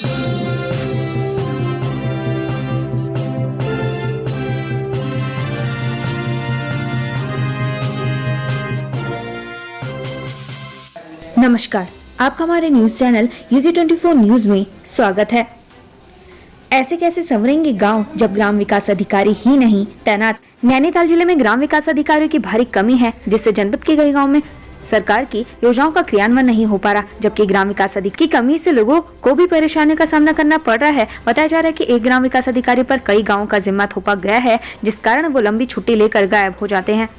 नमस्कार, आपका हमारे न्यूज चैनल यूके 24 न्यूज में स्वागत है। ऐसे कैसे संवरेंगे गांव जब ग्राम विकास अधिकारी ही नहीं तैनात। नैनीताल जिले में ग्राम विकास अधिकारियों की भारी कमी है, जिससे जनपद के कई गाँव में सरकार की योजनाओं का क्रियान्वयन नहीं हो पा रहा, जबकि ग्राम विकास अधिकारी की कमी से लोगों को भी परेशानी का सामना करना पड़ रहा है। बताया जा रहा है कि एक ग्राम विकास अधिकारी पर कई गाँव का जिम्मा थोपा गया है, जिस कारण वो लंबी छुट्टी लेकर गायब हो जाते हैं।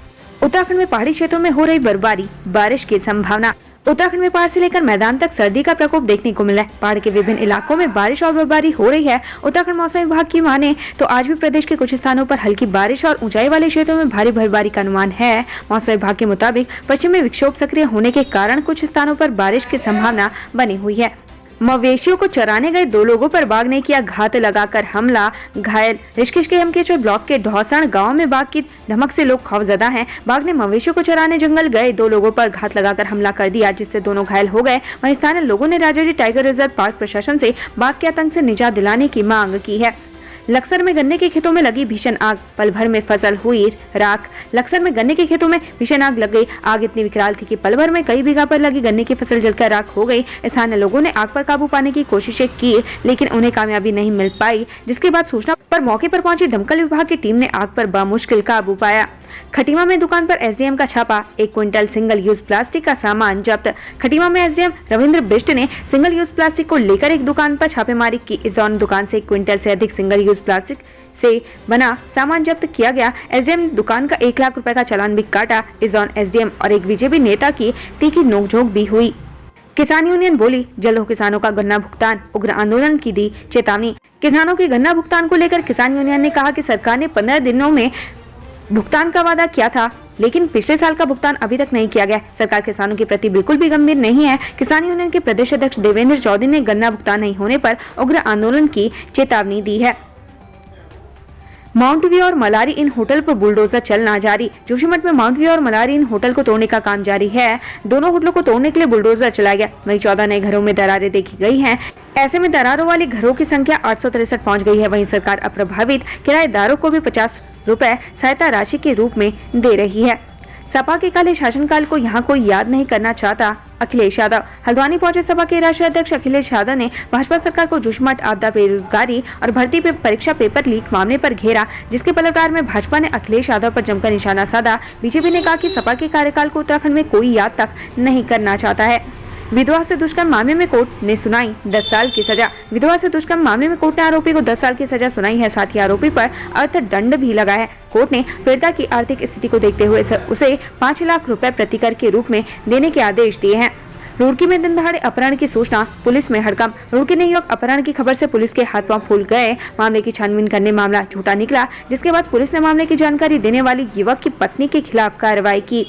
उत्तराखंड में पहाड़ी क्षेत्रों में हो रही बर्फबारी, बारिश की संभावना। उत्तराखंड में पहाड़ से लेकर मैदान तक सर्दी का प्रकोप देखने को मिला है। पहाड़ के विभिन्न इलाकों में बारिश और बर्फबारी हो रही है। उत्तराखंड मौसम विभाग की माने तो आज भी प्रदेश के कुछ स्थानों पर हल्की बारिश और ऊंचाई वाले क्षेत्रों में भारी बर्फबारी का अनुमान है। मौसम विभाग के मुताबिक पश्चिमी विक्षोभ सक्रिय होने के कारण कुछ स्थानों पर बारिश की संभावना बनी हुई है। मवेशियों को चराने गए 2 लोगों पर बाघ ने किया घात लगाकर हमला, घायल। ऋषिकेश के यमकेश्वर ब्लॉक के ढौसण गांव में बाघ की धमक से लोग खौफजदा हैं। बाघ ने मवेशियों को चराने जंगल गए 2 लोगों पर घात लगाकर हमला कर दिया, जिससे दोनों घायल हो गए। वहीं स्थानीय लोगों ने राजाजी टाइगर रिजर्व पार्क प्रशासन से बाघ के आतंक से निजात दिलाने की मांग की है। लक्सर में गन्ने के खेतों में लगी भीषण आग, पल भर में फसल हुई राख। लक्सर में गन्ने के खेतों में भीषण आग लग गई। आग इतनी विकराल थी कि पल भर में कई बीघा पर लगी गन्ने की फसल जलकर राख हो गई। स्थानीय लोगों ने आग पर काबू पाने की कोशिशें की, लेकिन उन्हें कामयाबी नहीं मिल पाई, जिसके बाद सूचना पर मौके पर पहुंची दमकल विभाग की टीम ने आग पर बामुश्किल काबू पाया। खटीमा में दुकान पर एसडीएम का छापा, 1 क्विंटल सिंगल यूज प्लास्टिक का सामान जब्त। खटीमा में एसडीएम रविंद्र बिष्ट ने सिंगल यूज प्लास्टिक को लेकर एक दुकान पर छापेमारी की। इस दौरान दुकान से 1 क्विंटल से अधिक सिंगल यूज प्लास्टिक से बना सामान जब्त किया गया। एसडीएम ने दुकान का 1 लाख रुपए का चालान भी काटा। इस दौरान एसडीएम और एक बीजेपी नेता की तीखी नोकझोंक भी हुई। किसान यूनियन बोली, जल्द हो किसानों का गन्ना भुगतान, उग्र आंदोलन की दी चेतावनी। किसानों के गन्ना भुगतान को लेकर किसान यूनियन ने कहा कि सरकार ने 15 दिनों में भुगतान का वादा किया था, लेकिन पिछले साल का भुगतान अभी तक नहीं किया गया। सरकार किसानों के प्रति बिल्कुल भी गंभीर नहीं है। किसान यूनियन के प्रदेश अध्यक्ष देवेंद्र चौधरी ने गन्ना भुगतान नहीं होने पर उग्र आंदोलन की चेतावनी दी है। माउंट व्यू और मलारी इन होटल पर बुलडोजर चलना जारी। जोशीमठ में माउंट व्यू और मलारी इन होटल को तोड़ने का काम जारी है। दोनों होटलों को तोड़ने के लिए बुलडोजर चलाया गया। वहीं 14 नए घरों में दरारें देखी गई हैं। ऐसे में दरारों वाले घरों की संख्या 863 पहुंच गई है। वहीं सरकार अप्रभावित किराएदारों को भी 50 रुपए सहायता राशि के रूप में दे रही है। सपा के काले शासनकाल को यहाँ कोई याद नहीं करना चाहता, अखिलेश यादव। हल्द्वानी पहुंचे सपा के राष्ट्रीय अध्यक्ष अखिलेश यादव ने भाजपा सरकार को जोशीमठ आपदा, बेरोजगारी और भर्ती परीक्षा पेपर लीक मामले पर घेरा, जिसके पलटवार में भाजपा ने अखिलेश यादव पर जमकर निशाना साधा। बीजेपी ने कहा कि सपा के कार्यकाल को उत्तराखंड में कोई याद तक नहीं करना चाहता है। विधवा से दुष्कर्म मामले में कोर्ट ने सुनाई 10 साल की सजा। विधवा से दुष्कर्म मामले में कोर्ट ने आरोपी को 10 साल की सजा सुनाई है। साथ ही आरोपी पर अर्थदंड भी लगा है। कोर्ट ने पीड़िता की आर्थिक स्थिति को देखते हुए उसे 5 लाख रुपए प्रतिकर के रूप में देने के आदेश दिए हैं। रुड़की में दिन दहाड़े अपहरण की सूचना, पुलिस में हड़कंप। रुड़की में युवक अपहरण की खबर से पुलिस के हाथ पांव फूल गए। मामले की छानबीन करने मामला झूठा निकला, जिसके बाद पुलिस ने मामले की जानकारी देने वाली युवक की पत्नी के खिलाफ कार्रवाई की।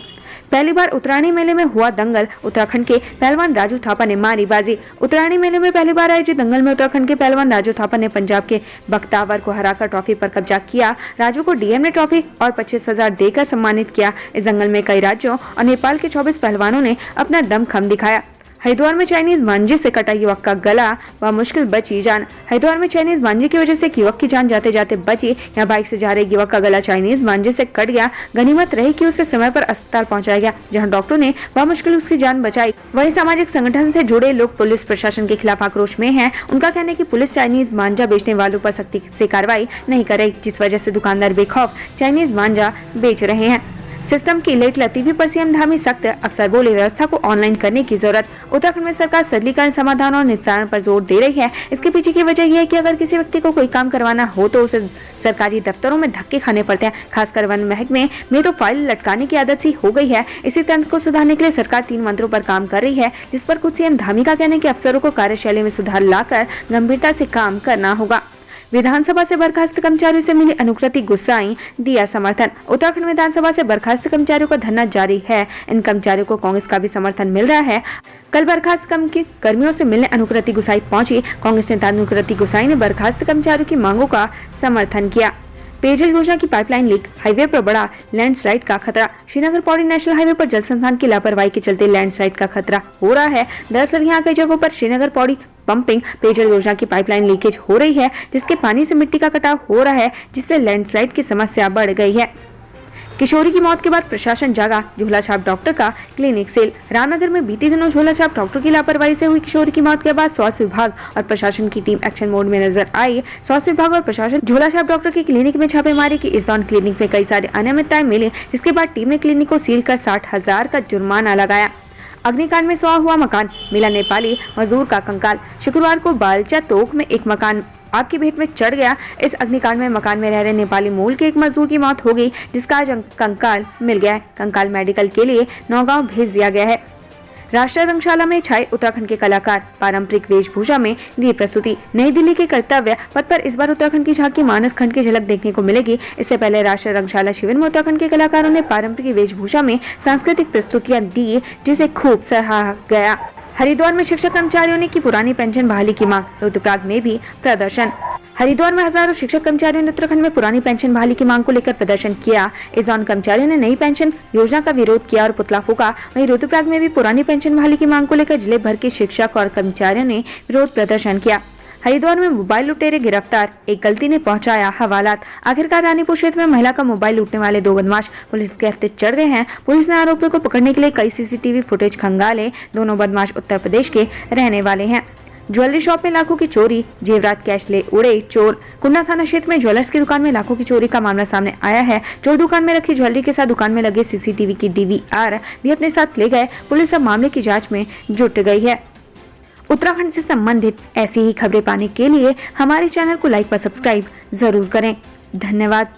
पहली बार उत्तरायणी मेले में हुआ दंगल, उत्तराखंड के पहलवान राजू थापा ने मारी बाजी। उत्तरायणी मेले में पहली बार आयोजित दंगल में उत्तराखंड के पहलवान राजू थापा ने पंजाब के बख्तावर को हराकर ट्रॉफी पर कब्जा किया। राजू को डीएम ने ट्रॉफी और 25,000 देकर सम्मानित किया। इस दंगल में कई राज्यों और नेपाल के 24 पहलवानों ने अपना दमखम दिखाया। हरिद्वार में चाइनीज मांझे से कटा युवक का गला व मुश्किल बची जान। हरिद्वार में चाइनीज मांझे की वजह से एक युवक की जान जाते जाते बची। यहाँ बाइक से जा रहे युवक का गला चाइनीज मांझे से कट गया। गनीमत रही कि उसे समय पर अस्पताल पहुंचाया गया, जहां डॉक्टरों ने मुश्किल उसकी जान बचाई। वहीं सामाजिक संगठन से जुड़े लोग पुलिस प्रशासन के खिलाफ आक्रोश में हैं। उनका कहना है कि पुलिस चाइनीज मांझा बेचने वालों पर सख्ती से कार्रवाई नहीं कर रही, जिस वजह से दुकानदार बेखौफ चाइनीज मांझा बेच रहे हैं। सिस्टम की लेट लतीफी पर सीएम धामी सख्त, अफसर बोले व्यवस्था को ऑनलाइन करने की जरूरत। उत्तराखंड में सरकार सरलीकरण, समाधान और निस्तारण पर जोर दे रही है। इसके पीछे की वजह यह है कि अगर किसी व्यक्ति को कोई काम करवाना हो तो उसे सरकारी दफ्तरों में धक्के खाने पड़ते हैं। खासकर वन महकमे में तो फाइल लटकाने की आदत सी हो गई है। इसी तंत्र को सुधारने के लिए सरकार 3 मंत्रों पर काम कर रही है, जिस पर खुद सीएम धामी का कहना है कि अफसरों को कार्यशैली में सुधार लाकर गंभीरता से काम करना होगा। विधानसभा से बर्खास्त कर्मचारियों से मिली अनुकृति गुस्साई, दिया समर्थन। उत्तराखंड विधानसभा से बर्खास्त कर्मचारियों का धरना जारी है। इन कर्मचारियों को कांग्रेस का भी समर्थन मिल रहा है। कल बर्खास्त कर्मियों से मिलने अनुकृति गुस्साई पहुंची। कांग्रेस नेता अनुकृति गुस्साई ने बर्खास्त कर्मचारियों की मांगों का समर्थन किया। पेयजल योजना की पाइपलाइन लीक, हाईवे पर बड़ा लैंडस्लाइड का खतरा। श्रीनगर पौड़ी नेशनल हाईवे पर जल संस्थान की लापरवाही के चलते लैंडस्लाइड का खतरा हो रहा है। दरअसल यहाँ कई जगहों पर श्रीनगर पौड़ी पंपिंग पेयजल योजना की पाइपलाइन लीकेज हो रही है, जिसके पानी से मिट्टी का कटाव हो रहा है, जिससे लैंडस्लाइड की समस्या बढ़ गई है। किशोरी की मौत के बाद प्रशासन जागा, झोलाछाप डॉक्टर का क्लिनिक सील। रामनगर में बीते दिनों झोलाछाप डॉक्टर की लापरवाही से हुई किशोरी की मौत के बाद स्वास्थ्य विभाग और प्रशासन की टीम एक्शन मोड में नजर आई। स्वास्थ्य विभाग और प्रशासन झोलाछाप डॉक्टर की क्लिनिक में छापेमारी की। इस दौरान क्लिनिक में कई सारी अनियमितताएं मिली, जिसके बाद टीम ने क्लिनिक को सील कर 60,000 का जुर्माना लगाया। अग्निकांड में स्वाह हुआ मकान, मिला नेपाली मजदूर का कंकाल। शुक्रवार को बालचा तोक में एक मकान आग की भेंट में चढ़ गया। इस अग्निकांड में मकान में रह रहे नेपाली मूल के एक मजदूर की मौत हो गई, जिसका आज कंकाल मिल गया है। कंकाल मेडिकल के लिए नौगांव भेज दिया गया है। राष्ट्रीय रंगशाला में छाए उत्तराखंड के कलाकार, पारंपरिक वेशभूषा में दी प्रस्तुति। नई दिल्ली के कर्तव्य पथ पर इस बार उत्तराखंड की झांकी मानस खंड की झलक देखने को मिलेगी। इससे पहले राष्ट्रीय रंगशाला शिविर में उत्तराखंड के कलाकारों ने पारंपरिक वेशभूषा में सांस्कृतिक प्रस्तुतियां दी, जिसे खूब सराहा गया। हरिद्वार में शिक्षक कर्मचारियों ने की पुरानी पेंशन बहाली की मांग, रुद्रप्रयाग में भी प्रदर्शन। हरिद्वार में हजारों शिक्षक कर्मचारियों ने उत्तराखंड में पुरानी पेंशन बहाली की मांग को लेकर प्रदर्शन किया। इस दौरान कर्मचारियों ने नई पेंशन योजना का विरोध किया और पुतला फूका। वहीं रुद्रप्रयाग में भी पुरानी पेंशन बहाली की मांग को लेकर जिले भर के शिक्षक और कर्मचारियों ने विरोध प्रदर्शन किया। हरिद्वार में मोबाइल लुटेरे गिरफ्तार, एक गलती ने पहुंचाया हवालात। आखिरकार रानीपुर क्षेत्र में महिला का मोबाइल लूटने वाले 2 बदमाश पुलिस के हत्थे चढ़ गए हैं। पुलिस ने आरोपियों को पकड़ने के लिए कई सीसीटीवी फुटेज खंगाले। दोनों बदमाश उत्तर प्रदेश के रहने वाले हैं। ज्वेलरी शॉप में लाखों की चोरी, जेवरात कैश ले उड़े चोर। कुन्ना थाना क्षेत्र में ज्वेलर्स की दुकान में लाखों की चोरी का मामला सामने आया है। चोर दुकान में रखी ज्वेलरी के साथ दुकान में लगे सीसीटीवी की डीवीआर भी अपने साथ ले गए। पुलिस अब मामले की जांच में जुट गई है। उत्तराखंड से संबंधित ऐसी ही खबरें पाने के लिए हमारे चैनल को लाइक व सब्सक्राइब जरूर करें। धन्यवाद।